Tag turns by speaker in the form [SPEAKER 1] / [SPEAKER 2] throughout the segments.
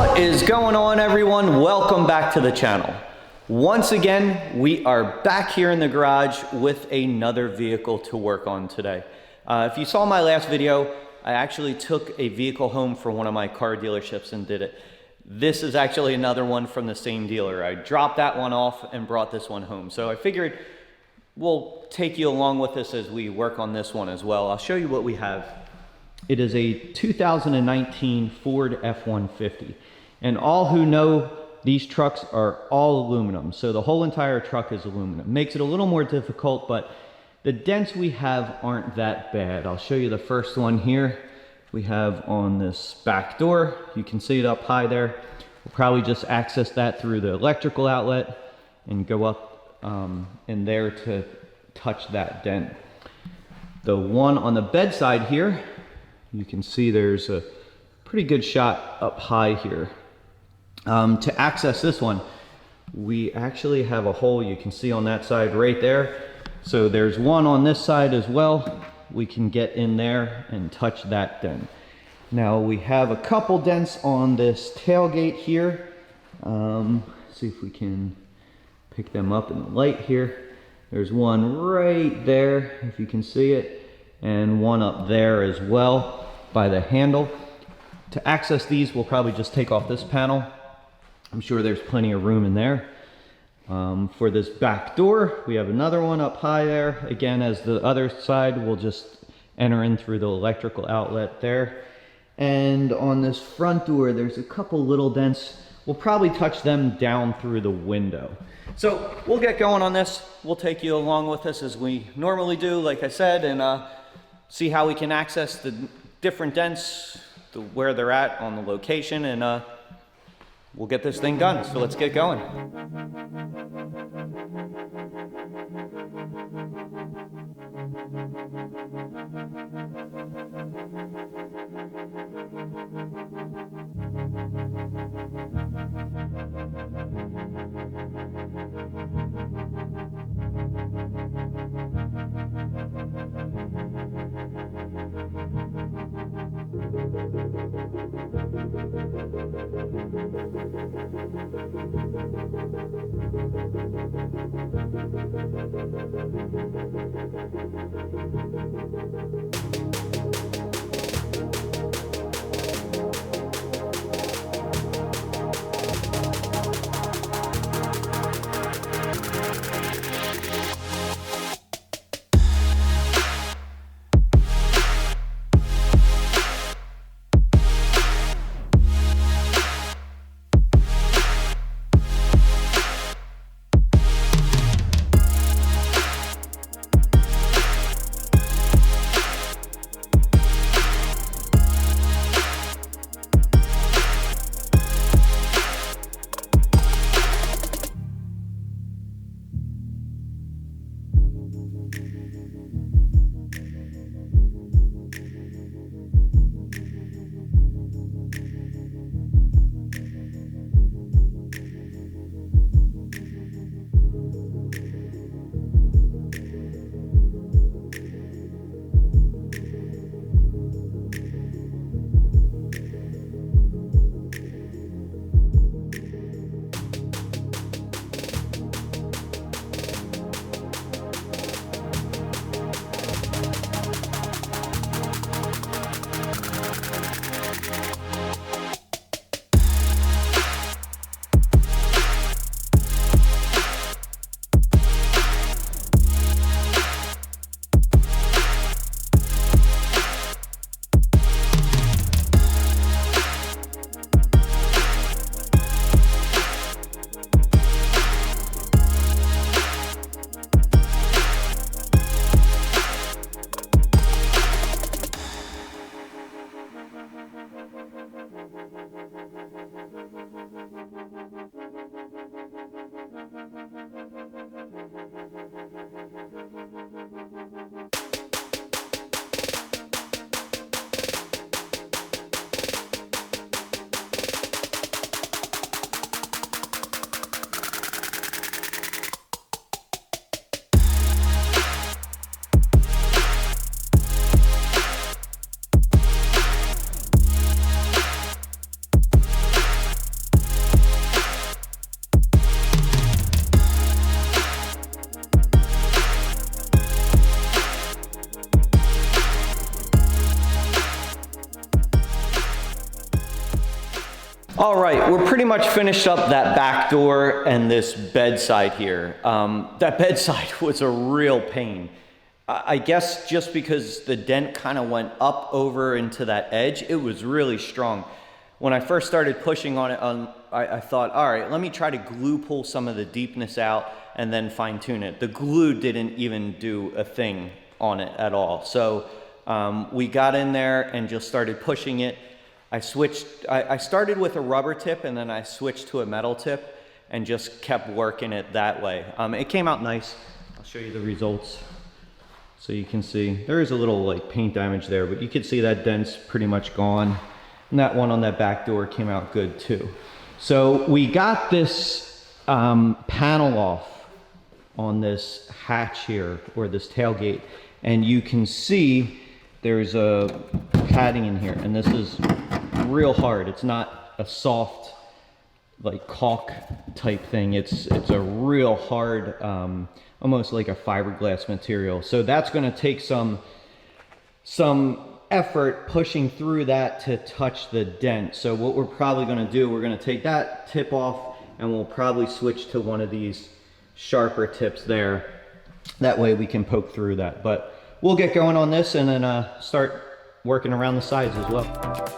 [SPEAKER 1] What is going on, everyone? Welcome back to the channel. Once again, we are back here in the garage with another vehicle to work on today. If you saw my last video, I actually took a vehicle home for one of my car dealerships and did it. This is actually another one from the same dealer. I dropped that one off and brought this one home. So I figured we'll take you along with us as we work on this one as well. I'll show you what we have. It is a 2019 Ford F-150. And all who know, these trucks are all aluminum. So the whole entire truck is aluminum. Makes it a little more difficult, but the dents we have aren't that bad. I'll show you the first one here. We have on this back door. You can see it up high there. We'll probably just access that through the electrical outlet and go up in there to touch that dent. The one on the bedside here, you can see there's a pretty good shot up high here. To access this one, we actually have a hole you can see on that side right there. So there's one on this side as well. We can get in there and touch that dent. Now we have a couple dents on this tailgate here. See if we can pick them up in the light here. There's one right there, if you can see it, and one up there as well by the handle. To access these, we'll probably just take off this panel. I'm sure there's plenty of room in there. For this back door, we have another one up high there. Again, as the other side, we'll just enter in through the electrical outlet there. And on this front door, there's a couple little dents. We'll probably touch them down through the window. So we'll get going on this. We'll take you along with us as we normally do, like I said, and see how we can access the different dents, where they're at on the location, and we'll get this thing done. So let's get going. All right, we're pretty much finished up that back door and this bedside here. That bedside was a real pain. I guess just because the dent kind of went up over into that edge, it was really strong. When I first started pushing on it, I thought, all right, let me try to glue pull some of the deepness out and then fine tune it. The glue didn't even do a thing on it at all. So we got in there and just started pushing it. I started with a rubber tip and then I switched to a metal tip and just kept working it that way. It came out nice. I'll show you the results. So you can see there is a little like paint damage there, but you can see that dent's pretty much gone. And that one on that back door came out good too. So we got this panel off on this hatch here, or this tailgate, and you can see there's a padding in here, and this is real hard. It's not a soft like caulk type thing. It's a real hard, almost like a fiberglass material. So that's going to take some effort pushing through that to touch the dent. So what we're probably going to do, we're going to take that tip off and we'll probably switch to one of these sharper tips there. That way we can poke through that. But we'll get going on this and then start working around the sides as well.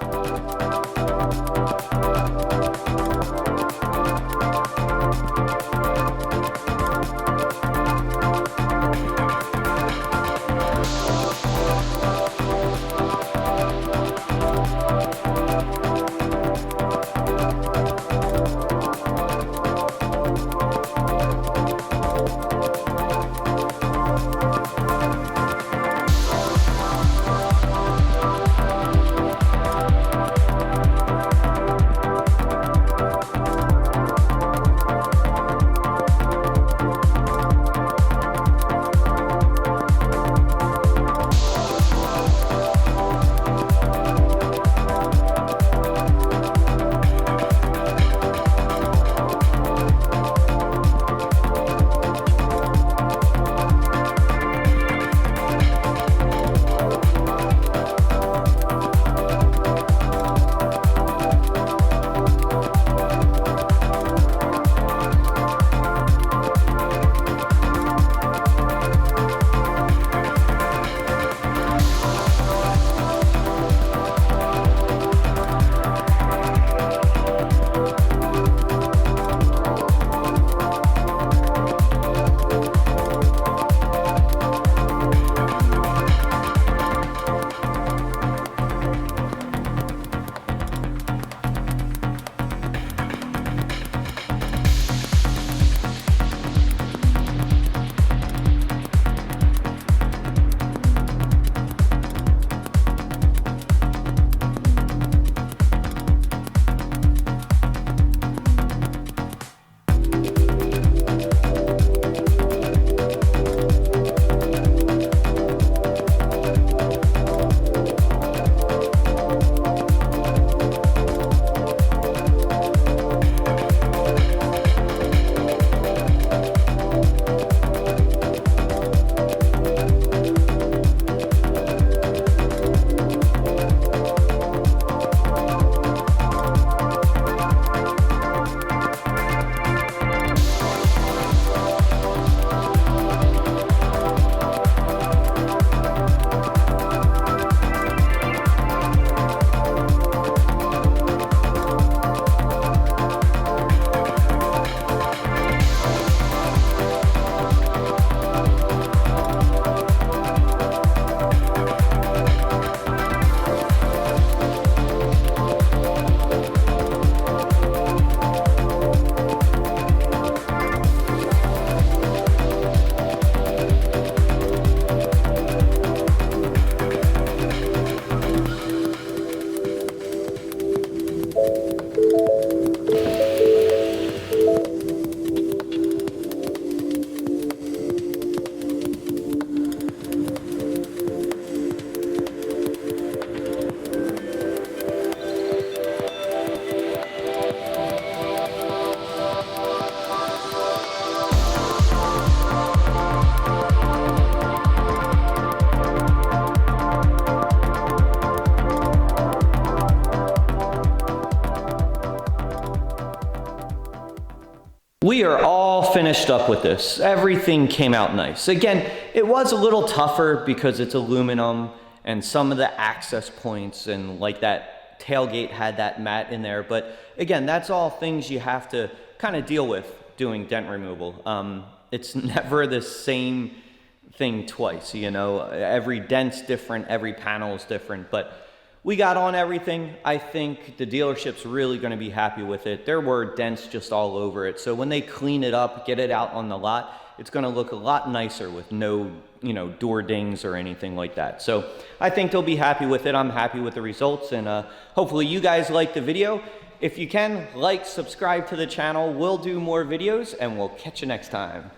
[SPEAKER 1] We are all finished up with this. Everything came out nice. Again, it was a little tougher because it's aluminum and some of the access points and like that tailgate had that mat in there. But again, that's all things you have to kind of deal with doing dent removal. It's never the same thing twice, you know. Every dent's different, every panel's different, but we got on everything. I think the dealership's really going to be happy with it. There were dents just all over it. So when they clean it up, get it out on the lot, it's going to look a lot nicer with no, you know, door dings or anything like that. So I think they'll be happy with it. I'm happy with the results, and hopefully you guys like the video. If you can, like, subscribe to the channel. We'll do more videos, and we'll catch you next time.